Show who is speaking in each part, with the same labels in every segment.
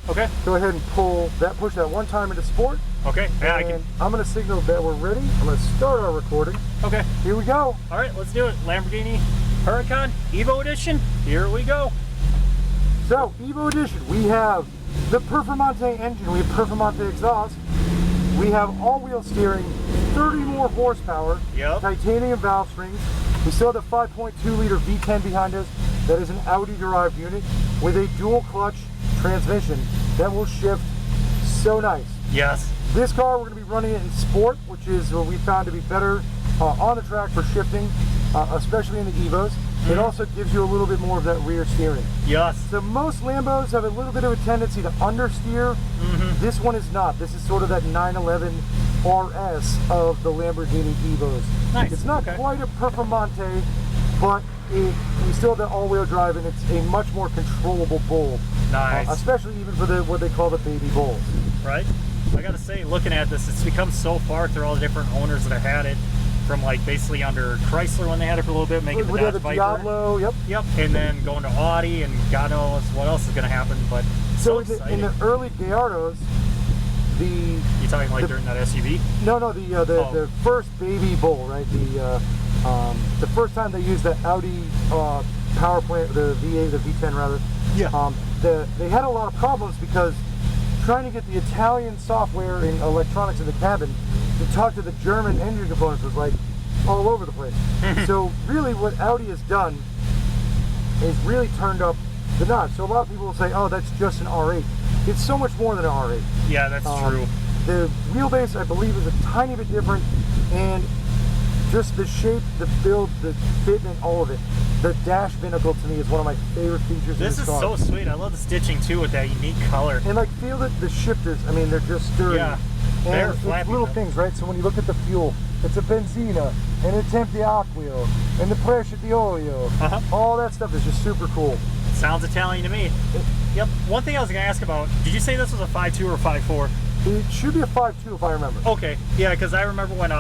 Speaker 1: Okay.
Speaker 2: Go ahead and push that one time into sport.
Speaker 1: Okay. Yeah,
Speaker 2: and I'm going to signal that we're ready. I'm going to start our recording.
Speaker 1: Okay.
Speaker 2: Here we go.
Speaker 1: All right, let's do it. Lamborghini Huracan EVO Edition. Here we go.
Speaker 2: So, EVO Edition, we have the Performante engine, we have Performante exhaust, we have all-wheel steering, 30 more horsepower, titanium valve strings. We still have the 5.2 liter V10 behind us. That is an Audi-derived unit with a dual-clutch transmission that will shift so nice.
Speaker 1: Yes.
Speaker 2: This car, we're going to be running it in sport, which is what we found to be better on the track for shifting, especially in the EVOs. It also gives you a little bit more of that rear steering.
Speaker 1: Yes.
Speaker 2: So most Lambos have a little bit of a tendency to understeer. This one is not. This is sort of that 911 RS of the Lamborghini EVOs.
Speaker 1: Nice.
Speaker 2: It's not quite a Performante, but we still have the all-wheel drive, and it's a much more controllable bull.
Speaker 1: Nice.
Speaker 2: Especially even for what they call the baby bulls.
Speaker 1: Right. I gotta say, looking at this, it's become so far through all the different owners that have had it. From like basically under Chrysler when they had it for a little bit, making the Dodge Viper.
Speaker 2: Diablo, yep.
Speaker 1: And then going to Audi, and God knows what else is going to happen. But so
Speaker 2: in the early Gallardos, you
Speaker 1: talking like during that SUV?
Speaker 2: No, the first baby bull, right? The first time they used the Audi power plant, the V8, the V10 rather.
Speaker 1: Yeah.
Speaker 2: They had a lot of problems because trying to get the Italian software and electronics in the cabin to talk to the German engine components was like all over the place. So really what Audi has done is really turned up the notch. So a lot of people will say, oh, that's just an R8. It's so much more than an R8.
Speaker 1: Yeah, that's true.
Speaker 2: The wheelbase, I believe, is a tiny bit different, and just the shape, the build, the fitment, all of it. The dash binnacle to me is one of my favorite features in this car.
Speaker 1: This is so sweet. I love the stitching too with that unique color.
Speaker 2: And like feel that the shifters, I mean, they're just sturdy.
Speaker 1: Yeah.
Speaker 2: And it's little things, right? So when you look at the fuel, it's a benzina, and it's temp di acqua, and the pressure di olio. All that stuff is just super cool.
Speaker 1: Sounds Italian to me. Yep. One thing I was going to ask about, did you say this was a 5.2 or 5.4?
Speaker 2: It should be a 5.2 if I remember.
Speaker 1: Okay. Yeah, because I remember when,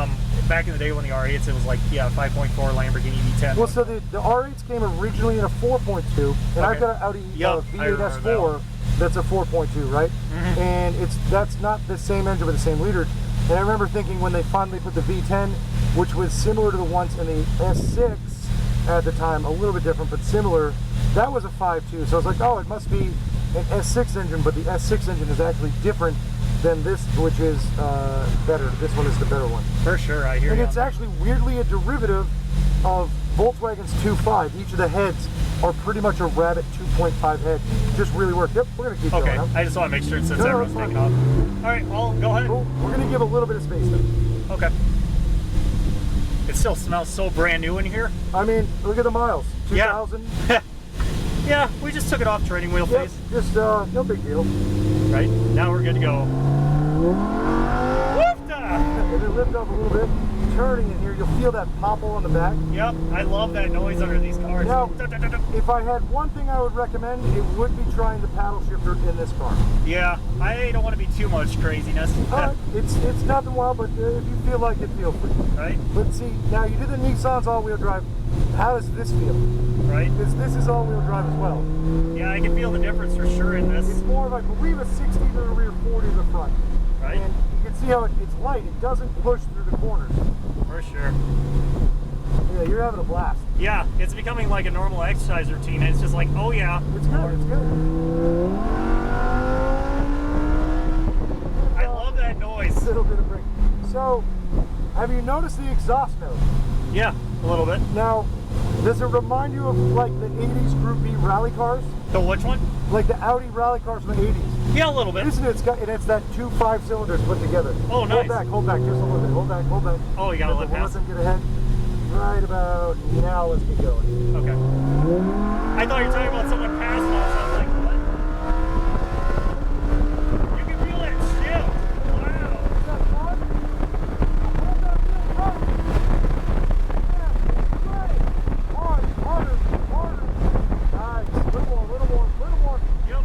Speaker 1: back in the day when the R8s, it was like, 5.4 Lamborghini V10.
Speaker 2: Well, so the R8s came originally in a 4.2, and I've got an Audi V8 S4 that's a 4.2, right? And that's not the same engine with the same liter. And I remember thinking when they finally put the V10, which was similar to the ones in the S6 at the time, a little bit different, but similar, that was a 5.2. So I was like, oh, it must be an S6 engine, but the S6 engine is actually different than this, which is better. This one is the better one.
Speaker 1: For sure, I hear you.
Speaker 2: And it's actually weirdly a derivative of Volkswagen's 2.5. Each of the heads are pretty much a Rabbit 2.5 head. Just really worked. Yep, we're going to keep going.
Speaker 1: Okay, I just want to make sure since everyone's taking off. All right, well, go ahead.
Speaker 2: Cool. We're going to give a little bit of space though.
Speaker 1: Okay. It still smells so brand new in here.
Speaker 2: I mean, look at the miles. 2,000.
Speaker 1: Yeah. Yeah, we just took it off training wheel phase.
Speaker 2: Just no big deal.
Speaker 1: Right, now we're good to go.
Speaker 2: And then lift up a little bit. Turning in here, you'll feel that popple on the back.
Speaker 1: Yep, I love that noise under these cars.
Speaker 2: Now, if I had one thing I would recommend, it would be trying the paddle shifter in this car.
Speaker 1: Yeah, I don't want to be too much craziness.
Speaker 2: Alright, it's nothing wild, but if you feel like it, feel free.
Speaker 1: Right.
Speaker 2: But see, now you did the Nissan's all-wheel drive. How does this feel?
Speaker 1: Right.
Speaker 2: Because this is all-wheel drive as well.
Speaker 1: Yeah, I can feel the difference for sure in this.
Speaker 2: It's more of, I believe, a 60 to the rear, 40 to the front.
Speaker 1: Right.
Speaker 2: And you can see how it's light. It doesn't push through the corners.
Speaker 1: For sure.
Speaker 2: Yeah, you're having a blast.
Speaker 1: Yeah, it's becoming like a normal exercise routine. It's just like, oh yeah.
Speaker 2: It's good, it's good.
Speaker 1: I love that noise.
Speaker 2: A little bit of break. So, have you noticed the exhaust note?
Speaker 1: Yeah, a little bit.
Speaker 2: Now, does it remind you of like the 80s Group B rally cars?
Speaker 1: The which one?
Speaker 2: Like the Audi rally cars from the 80s.
Speaker 1: Yeah, a little bit.
Speaker 2: Isn't it? It's that 2 5-cylinders put together.
Speaker 1: Oh, nice.
Speaker 2: Hold back, just a little bit. Hold back.
Speaker 1: Oh, you gotta let pass.
Speaker 2: Let them get ahead. Right about now, let's get going.
Speaker 1: Okay. I thought you were talking about someone passing us. I was like, what? You can feel that shift. Wow.
Speaker 2: Is that fun? Hold that real tight. Yeah, great. Harder. Nice. Little more.
Speaker 1: Yep.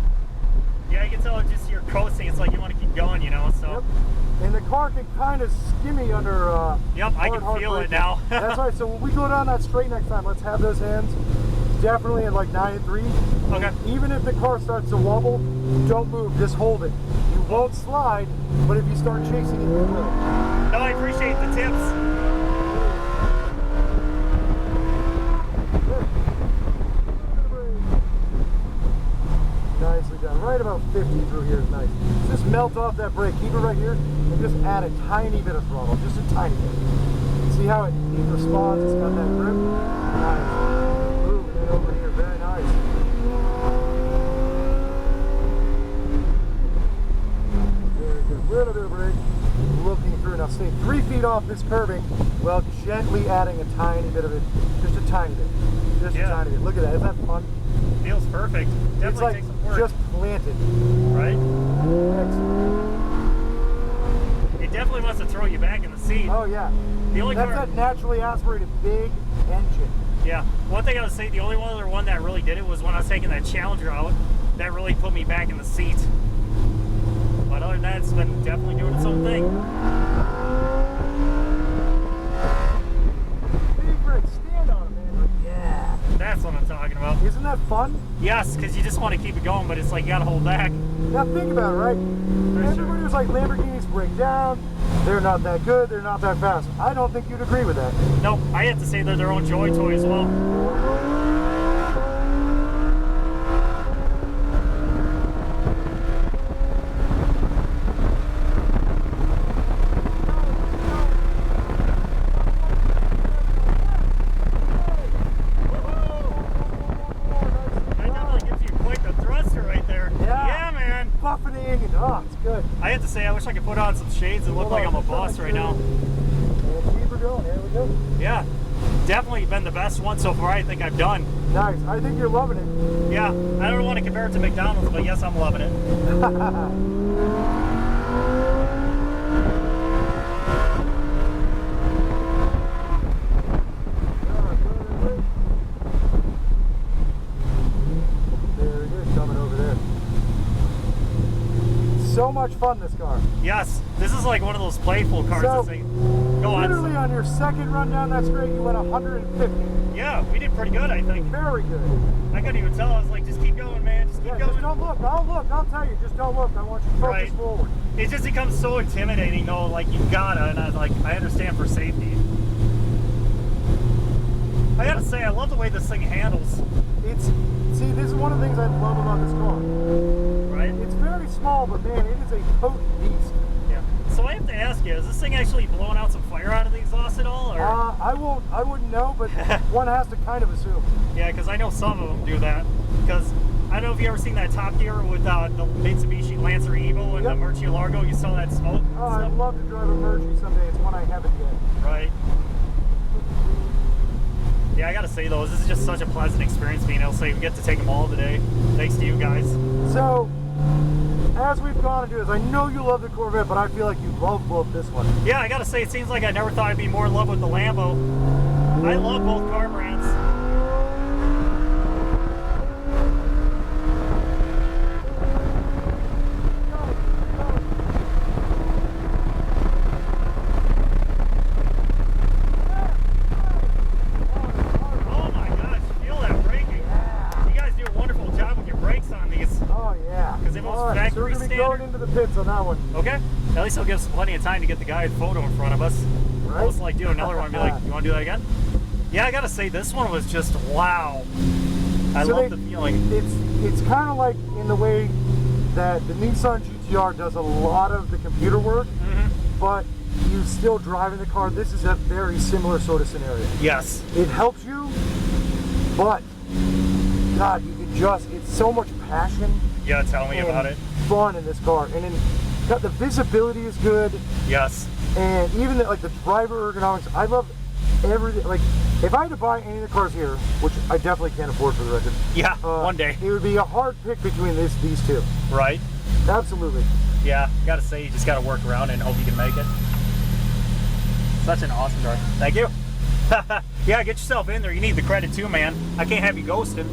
Speaker 1: Yeah, you can tell just you're coasting. It's like you want to keep going, you know, so.
Speaker 2: Yep. And the car can kind of skimmy under
Speaker 1: yep, I can feel it now.
Speaker 2: That's right. So when we go down that straight next time, let's have those hands definitely at like 9 and 3.
Speaker 1: Okay.
Speaker 2: Even if the car starts to wobble, don't move, just hold it. You won't slide, but if you start chasing it, you will.
Speaker 1: No, I appreciate the tips.
Speaker 2: Nicely done. Right about 50 through here is nice. Just melt off that brake. Keep it right here and just add a tiny bit of throttle. Just a tiny bit. See how it responds? It's got that grip. Nice. Move it over here. Very nice. Very good. Little bit of brake. Looking through. Now stay 3 feet off this curving while gently adding a tiny bit of it. Just a tiny bit. Just a tiny bit. Look at that. Isn't that fun?
Speaker 1: Feels perfect. Definitely
Speaker 2: it's like
Speaker 1: takes some work.
Speaker 2: Just planted.
Speaker 1: Right?
Speaker 2: Excellent.
Speaker 1: It definitely wants to throw you back in the seat.
Speaker 2: Oh yeah.
Speaker 1: The only
Speaker 2: That's
Speaker 1: car,
Speaker 2: that naturally aspirated big engine.
Speaker 1: yeah. One thing I would say, the only other one that really did it was when I was taking that Challenger out. That really put me back in the seat. But other than that, it's been definitely doing its own thing.
Speaker 2: Big brake, stand on it, man. Yeah.
Speaker 1: That's what I'm talking about.
Speaker 2: Isn't that fun?
Speaker 1: Yes, because you just want to keep it going, but it's like you got to hold back.
Speaker 2: Now think about it, right? Everybody was like, Lamborghinis break down. They're not that good. They're not that fast. I don't think you'd agree with that.
Speaker 1: No, I have to say they're their own joy toy as well.
Speaker 2: Buffeting and oh, it's good.
Speaker 1: I have to say, I wish I could put on some shades and look like I'm a boss right now.
Speaker 2: Let's keep her going. Here we go.
Speaker 1: Yeah, definitely been the best one so far I think I've done.
Speaker 2: Nice. I think you're loving it.
Speaker 1: Yeah, I don't want to compare it to McDonald's, but yes, I'm loving it.
Speaker 2: There it is, coming over there. So much fun, this car.
Speaker 1: Yes, this is like one of those playful cars.
Speaker 2: So,
Speaker 1: go on.
Speaker 2: Literally on your second run down that straight, you went 150.
Speaker 1: Yeah, we did pretty good, I think.
Speaker 2: Very good.
Speaker 1: I couldn't even tell. I was like, just keep going, man. Just keep going.
Speaker 2: Just don't look. I'll look. I'll tell you. Just don't look. I want you to focus forward.
Speaker 1: It just becomes so intimidating, though. Like, you gotta, and I was like, I understand for safety. I gotta say, I love the way this thing handles.
Speaker 2: See, this is one of the things I love about this car.
Speaker 1: Right?
Speaker 2: It's very small, but man, it is a potent beast.
Speaker 1: Yeah. So I have to ask you, is this thing actually blowing out some fire out of the exhaust at all? Or?
Speaker 2: I wouldn't know, but one has to kind of assume.
Speaker 1: Yeah, because I know some of them do that. Because I don't know if you ever seen that Top Gear with the Mitsubishi Lancer EVO and the Murcielago. You saw that smoke?
Speaker 2: Oh, I'd love to drive a Murci someday. It's one I haven't yet.
Speaker 1: Right. Yeah, I gotta say though, this is just such a pleasant experience being able to say we get to take them all today. Thanks to you guys.
Speaker 2: So, as we've gone into this, I know you love the Corvette, but I feel like you love this one.
Speaker 1: Yeah, I gotta say, it seems like I never thought I'd be more in love with the Lambo. I love both car brands.
Speaker 2: So we're going to be going into the pits on that one.
Speaker 1: Okay. At least I'll give us plenty of time to get the guy photo in front of us.
Speaker 2: Right?
Speaker 1: I'll just like do another one and be like, you want to do that again? Yeah, I got to say, this one was just wow. I love the feeling.
Speaker 2: It's kind of like in the way that the Nissan GTR does a lot of the computer work, but you still driving the car. This is a very similar sort of scenario.
Speaker 1: Yes.
Speaker 2: It helps you, but God, you can just, it's so much passion.
Speaker 1: Yeah, tell me about it.
Speaker 2: Fun in this car, and then the visibility is good.
Speaker 1: Yes.
Speaker 2: And even like the driver ergonomics, I love everything. Like if I had to buy any of the cars here, which I definitely can't afford for the record.
Speaker 1: Yeah, one day.
Speaker 2: It would be a hard pick between these two.
Speaker 1: Right.
Speaker 2: Absolutely.
Speaker 1: Yeah, gotta say, you just gotta work around it and hope you can make it. Such an awesome driver. Thank you. Yeah, get yourself in there. You need the credit too, man. I can't have you ghosting.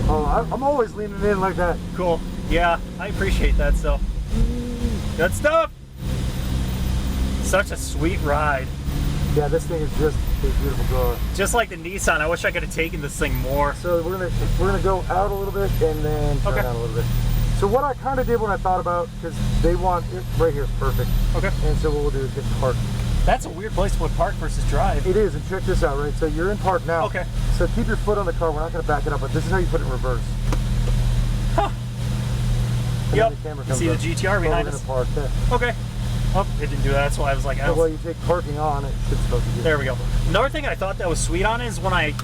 Speaker 2: Oh, I'm always leaning in like that.
Speaker 1: Cool. Yeah, I appreciate that, so. Good stuff. Such a sweet ride.
Speaker 2: Yeah, this thing is just a beautiful car.
Speaker 1: Just like the Nissan, I wish I could have taken this thing more.
Speaker 2: So we're gonna go out a little bit and then turn out a little bit. So what I kind of did when I thought about, because they want it right here is perfect.
Speaker 1: Okay.
Speaker 2: And so what we'll do is get to park.
Speaker 1: That's a weird place to put park versus drive.
Speaker 2: It is, and check this out, right? So you're in park now.
Speaker 1: Okay.
Speaker 2: So keep your foot on the car. We're not gonna back it up, but this is how you put it in reverse.
Speaker 1: Huh.
Speaker 2: And
Speaker 1: Yep.
Speaker 2: then the camera
Speaker 1: You
Speaker 2: comes
Speaker 1: see
Speaker 2: up.
Speaker 1: the GTR behind
Speaker 2: We're
Speaker 1: us.
Speaker 2: gonna park there.
Speaker 1: Okay. Oh, it didn't do that. That's why I was like,
Speaker 2: So while you take parking on, it should supposed to do.
Speaker 1: There we go. Another thing I thought that was sweet on is when I